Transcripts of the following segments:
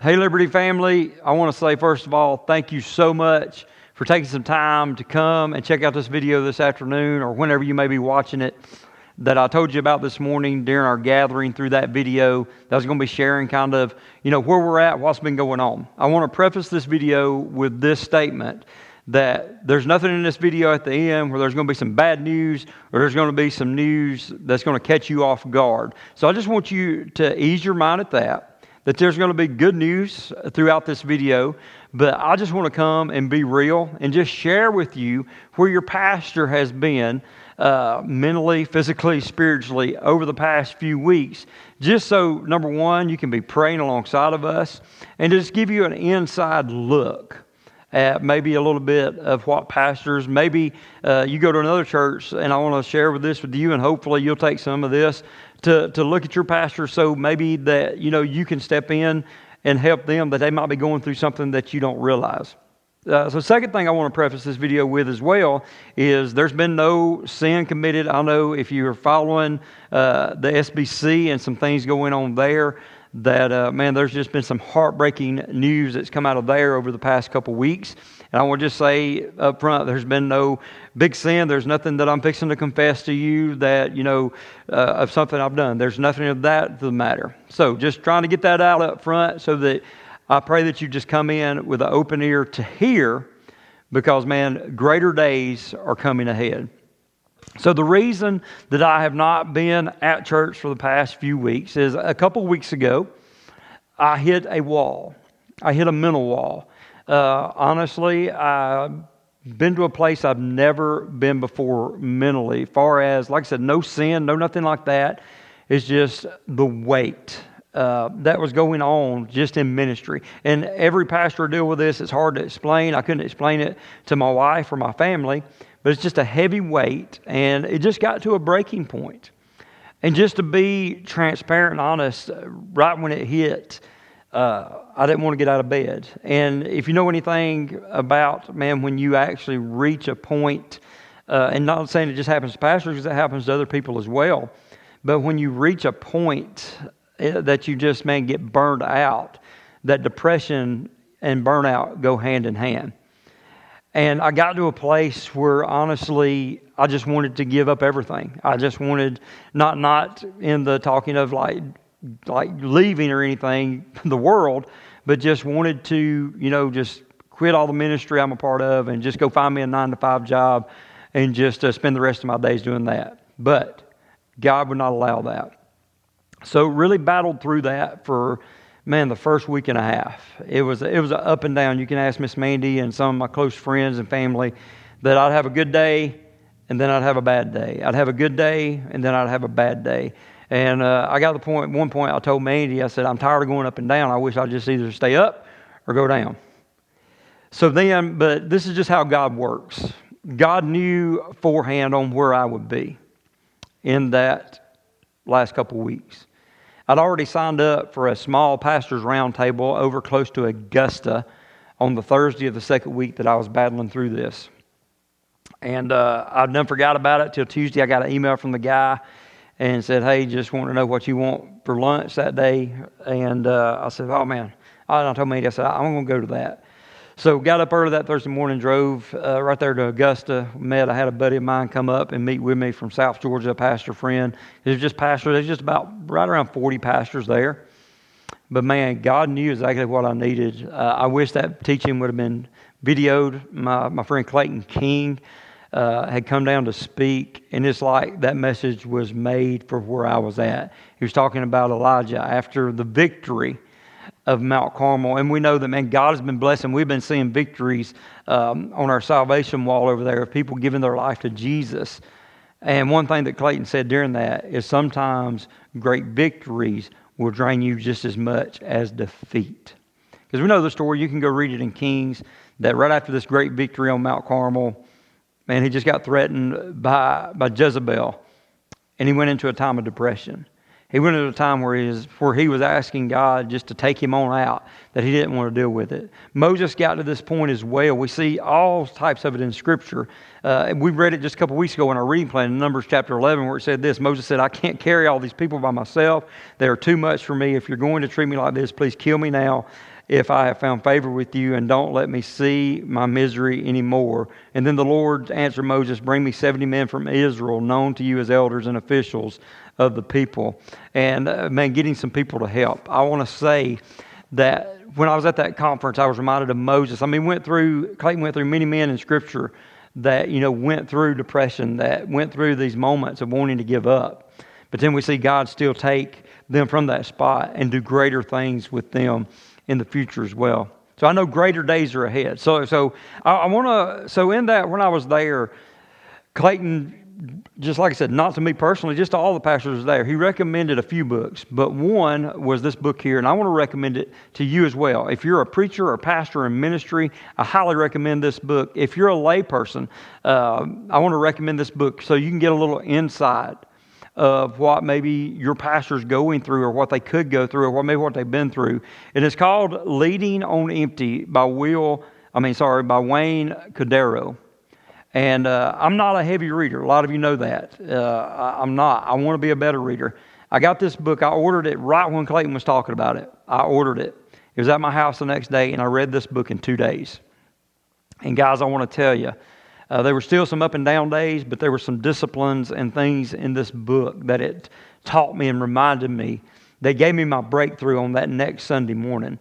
Hey, Liberty family, I want to say, first of all, thank you so much for taking some time to come and check out this video this afternoon or whenever you may be watching it that I told you about this morning during our gathering through that video that I was going to be sharing kind of, where we're at, what's been going on. I want to preface this video with this statement that there's nothing in this video at the end where there's going to be some bad news or there's going to be some news that's going to catch you off guard. So I just want you to ease your mind at that there's going to be good news throughout this video, but I just want to come and be real and just share with you where your pastor has been mentally, physically, spiritually over the past few weeks, just so, number one, you can be praying alongside of us and just give you an inside look at maybe a little bit of what pastors, maybe you go to another church, and I want to share this with you, and hopefully you'll take some of this to look at your pastor, so maybe that you can step in and help them, that they might be going through something that you don't realize. So second thing I want to preface this video with as well is there's been no sin committed. I know if you're following the SBC and some things going on there, that, there's just been some heartbreaking news that's come out of there over the past couple weeks. And I want to just say up front, there's been no big sin. There's nothing that I'm fixing to confess to you that, of something I've done. There's nothing of that to the matter. So just trying to get that out up front so that I pray that you just come in with an open ear to hear, because, greater days are coming ahead. So the reason that I have not been at church for the past few weeks is a couple weeks ago, I hit a wall. I hit a mental wall. Honestly, I've been to a place I've never been before mentally. Far as, like I said, no sin, no nothing like that. It's just the weight that was going on just in ministry. And every pastor deal with this. It's hard to explain. I couldn't explain it to my wife or my family. But it's just a heavy weight, and it just got to a breaking point. And just to be transparent and honest, right when it hit, I didn't want to get out of bed. And if you know anything about, when you actually reach a point, and not saying it just happens to pastors, because it happens to other people as well, but when you reach a point that you just, get burned out, that depression and burnout go hand in hand. And I got to a place where, honestly, I just wanted to give up everything. I just wanted, not in the talking of like leaving or anything, the world, but just wanted to, just quit all the ministry I'm a part of and just go find me a 9-to-5 job and just spend the rest of my days doing that. But God would not allow that. So really battled through that for the first week and a half. It was an up and down. You can ask Miss Mandy and some of my close friends and family that I'd have a good day and then I'd have a bad day. I'd have a good day and then I'd have a bad day. And I got to the point, one point I told Mandy, I said, I'm tired of going up and down. I wish I'd just either stay up or go down. So then, but this is just how God works. God knew beforehand on where I would be in that last couple weeks. I'd already signed up for a small pastor's roundtable over close to Augusta on the Thursday of the second week that I was battling through this. And I'd done forgot about it till Tuesday. I got an email from the guy and said, hey, just want to know what you want for lunch that day. And I said, oh man. I told Mandy, I said, I'm going to go to that. So got up early that Thursday morning, drove right there to Augusta. I had a buddy of mine come up and meet with me from South Georgia, a pastor friend. There's just about right around 40 pastors there. But God knew exactly what I needed. I wish that teaching would have been videoed. My friend Clayton King had come down to speak, and it's like that message was made for where I was at. He was talking about Elijah after the victory of Mount Carmel. And we know that, God has been blessing. We've been seeing victories on our salvation wall over there of people giving their life to Jesus. And one thing that Clayton said during that is sometimes great victories will drain you just as much as defeat. Because we know the story. You can go read it in Kings, that right after this great victory on Mount Carmel, he just got threatened by Jezebel. And he went into a time of depression. He went into a time where he was asking God just to take him on out, that he didn't want to deal with it. Moses got to this point as well. We see all types of it in Scripture. We read it just a couple weeks ago in our reading plan in Numbers chapter 11, where it said this. Moses said, I can't carry all these people by myself. They are too much for me. If you're going to treat me like this, please kill me now if I have found favor with you, and don't let me see my misery anymore. And then the Lord answered Moses, bring me 70 men from Israel, known to you as elders and officials of the people. And man, getting some people to help. I want to say that when I was at that conference, I was reminded of Moses. I mean, Clayton went through many men in Scripture that, went through depression, that went through these moments of wanting to give up. But then we see God still take them from that spot and do greater things with them in the future as well. So I know greater days are ahead. So in that, when I was there, Clayton, just like I said, not to me personally, just to all the pastors there, he recommended a few books, but one was this book here, and I want to recommend it to you as well. If you're a preacher or pastor in ministry, I highly recommend this book. If you're a layperson, I want to recommend this book so you can get a little insight of what maybe your pastor's going through, or what they could go through, or what they've been through. And it's called Leading on Empty by Wayne Cordero. And I'm not a heavy reader. A lot of you know that. I'm not. I want to be a better reader. I got this book. I ordered it right when Clayton was talking about it. I ordered it. It was at my house the next day, and I read this book in 2 days. And guys, I want to tell you, there were still some up and down days, but there were some disciplines and things in this book that it taught me and reminded me. They gave me my breakthrough on that next Sunday morning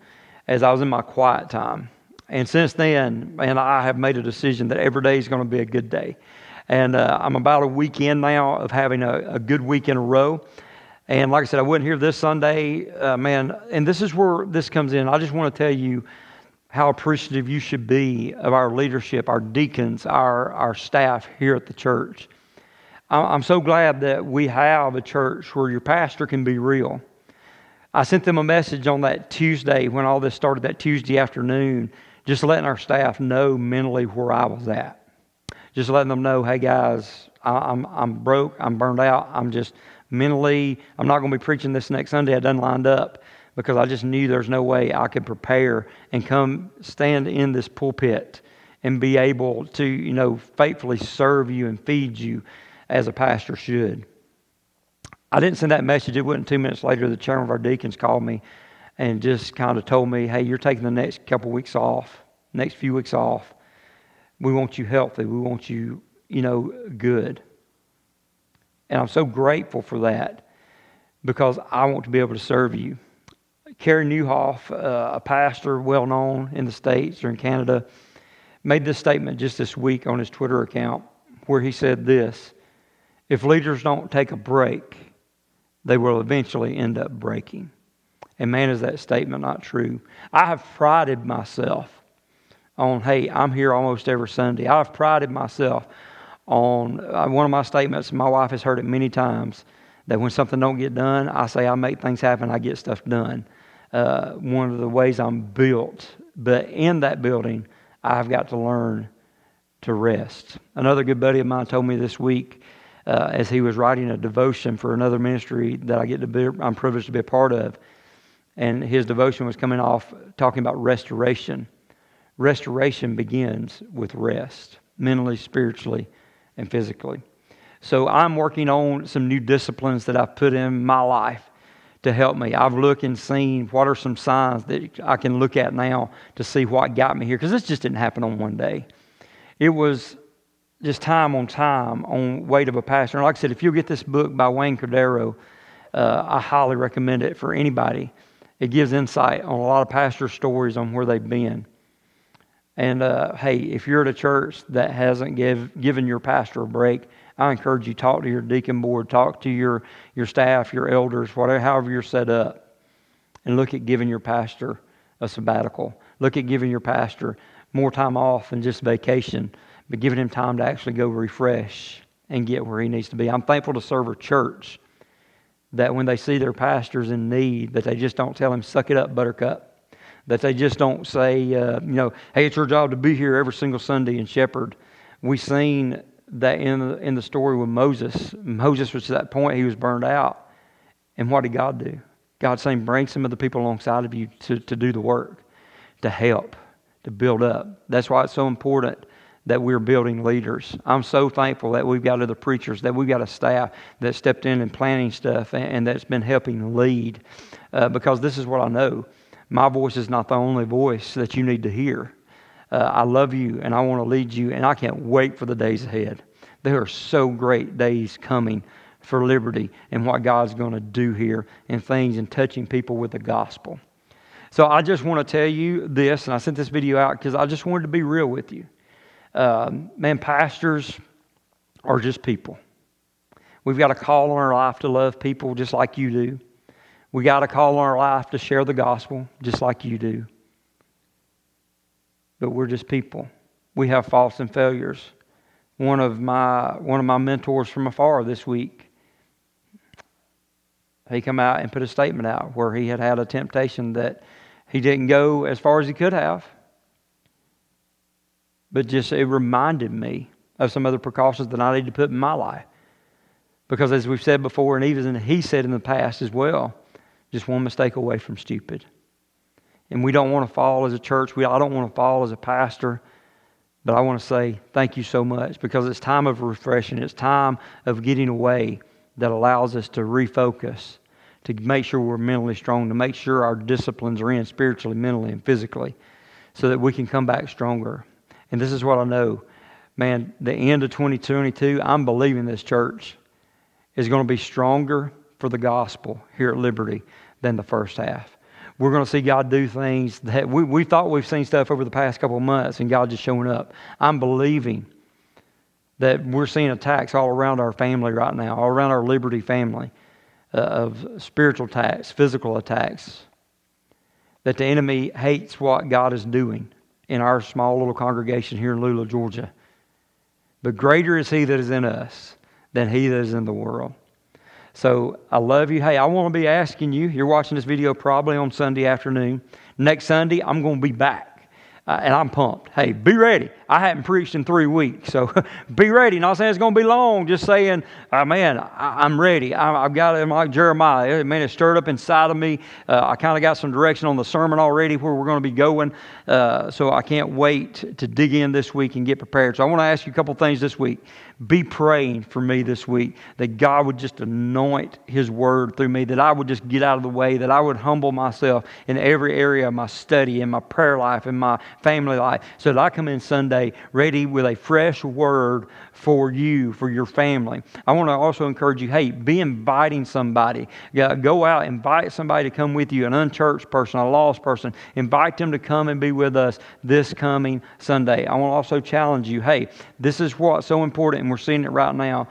as I was in my quiet time. And since then, man, I have made a decision that every day is going to be a good day. And I'm about a week in now of having a good week in a row. And like I said, I wasn't here this Sunday, man, and this is where this comes in. I just want to tell you how appreciative you should be of our leadership, our deacons, our staff here at the church. I'm so glad that we have a church where your pastor can be real. I sent them a message on that Tuesday when all this started, that Tuesday afternoon, just letting our staff know mentally where I was at. Just letting them know, hey guys, I'm broke, I'm burned out, I'm just mentally, I'm not going to be preaching this next Sunday. I done lined up because I just knew there's no way I could prepare and come stand in this pulpit and be able to, faithfully serve you and feed you as a pastor should. I didn't send that message. It wasn't 2 minutes later, the chairman of our deacons called me and just kind of told me, hey, you're taking the next couple weeks off, next few weeks off. We want you healthy. We want you, good. And I'm so grateful for that because I want to be able to serve you. Kerry Newhoff, a pastor well known in the States or in Canada, made this statement just this week on his Twitter account where he said this: if leaders don't take a break, they will eventually end up breaking. And man, is that statement not true? I have prided myself on, hey, I'm here almost every Sunday. I've prided myself on one of my statements, my wife has heard it many times, that when something don't get done, I say I make things happen, I get stuff done. One of the ways I'm built. But in that building, I've got to learn to rest. Another good buddy of mine told me this week, as he was writing a devotion for another ministry that I'm privileged to be a part of, and his devotion was coming off talking about restoration. Restoration begins with rest, mentally, spiritually, and physically. So I'm working on some new disciplines that I've put in my life to help me. I've looked and seen what are some signs that I can look at now to see what got me here, because this just didn't happen on one day. It was just time on weight of a pastor. And like I said, if you'll get this book by Wayne Cordero, I highly recommend it for anybody. It gives insight on a lot of pastor stories on where they've been. And hey, if you're at a church that hasn't given your pastor a break, I encourage you, talk to your deacon board, talk to your staff, your elders, whatever, however you're set up, and look at giving your pastor a sabbatical. Look at giving your pastor more time off than just vacation, but giving him time to actually go refresh and get where he needs to be. I'm thankful to serve a church that when they see their pastors in need, that they just don't tell him, suck it up, buttercup. That they just don't say, hey, it's your job to be here every single Sunday and shepherd. We've seen that in the story with Moses. Moses was to that point, he was burned out. And what did God do? God saying, bring some of the people alongside of you to do the work, to help, to build up. That's why it's so important that we're building leaders. I'm so thankful that we've got other preachers, that we've got a staff that stepped in and planning stuff and that's been helping lead. Because this is what I know. My voice is not the only voice that you need to hear. I love you, and I want to lead you, and I can't wait for the days ahead. There are so great days coming for Liberty and what God's going to do here and things and touching people with the gospel. So I just want to tell you this, and I sent this video out because I just wanted to be real with you. Man, pastors are just people. We've got a call on our life to love people just like you do. We got a call on our life to share the gospel just like you do. But we're just people. We have faults and failures. One of my mentors from afar this week, he come out and put a statement out where he had a temptation that he didn't go as far as he could have. But just it reminded me of some other precautions that I need to put in my life. Because as we've said before, and even he said in the past as well, just one mistake away from stupid. And we don't want to fall as a church. I don't want to fall as a pastor. But I want to say thank you so much because it's time of refreshing. It's time of getting away that allows us to refocus, to make sure we're mentally strong, to make sure our disciplines are in spiritually, mentally, and physically so that we can come back stronger. And this is what I know. Man, the end of 2022, I'm believing this church is going to be stronger for the gospel here at Liberty than the first half. We're going to see God do things that we thought we've seen stuff over the past couple of months and God just showing up. I'm believing that we're seeing attacks all around our family right now, all around our Liberty family, of spiritual attacks, physical attacks, that the enemy hates what God is doing in our small little congregation here in Lula, Georgia. But greater is He that is in us than he that is in the world. So I love you. Hey, I want to be asking you, you're watching this video probably on Sunday afternoon. Next Sunday, I'm going to be back. And I'm pumped. Hey, be ready. I haven't preached in 3 weeks, so be ready. Not saying it's going to be long, just saying, man, I'm ready. I've got it like Jeremiah. Man, it's stirred up inside of me. I kind of got some direction on the sermon already where we're going to be going. So I can't wait to dig in this week and get prepared. So I want to ask you a couple things this week. Be praying for me this week that God would just anoint His Word through me, that I would just get out of the way, that I would humble myself in every area of my study, in my prayer life, in my family life, so that I come in Sunday ready with a fresh word for you, for your family. I want to also encourage you, hey, be inviting somebody. Go out, invite somebody to come with you, an unchurched person, a lost person. Invite them to come and be with us this coming Sunday. I want to also challenge you, hey, this is what's so important, and we're seeing it right now.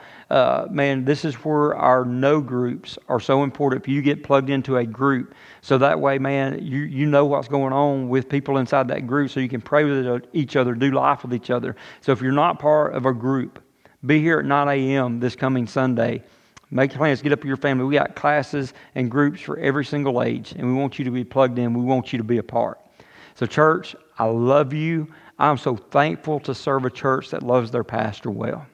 Man, this is where our no groups are so important. If you get plugged into a group, so that way, man, you know what's going on with people inside that group, so you can pray with each other, do life with each other. So if you're not part of a group, be here at 9 a.m. this coming Sunday. Make plans, get up with your family. We got classes and groups for every single age, and we want you to be plugged in. We want you to be a part. So church, I love you. I'm so thankful to serve a church that loves their pastor well.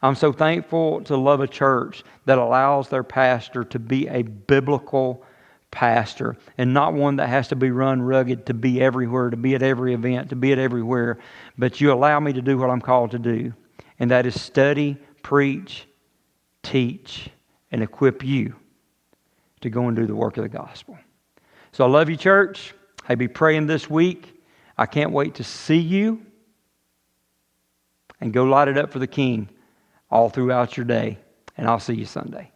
I'm so thankful to love a church that allows their pastor to be a biblical pastor and not one that has to be run rugged to be everywhere, to be at every event, to be at everywhere. But you allow me to do what I'm called to do, and that is study, preach, teach, and equip you to go and do the work of the gospel. So I love you, church. Hey, be praying this week. I can't wait to see you and go light it up for the King all throughout your day. And I'll see you Sunday.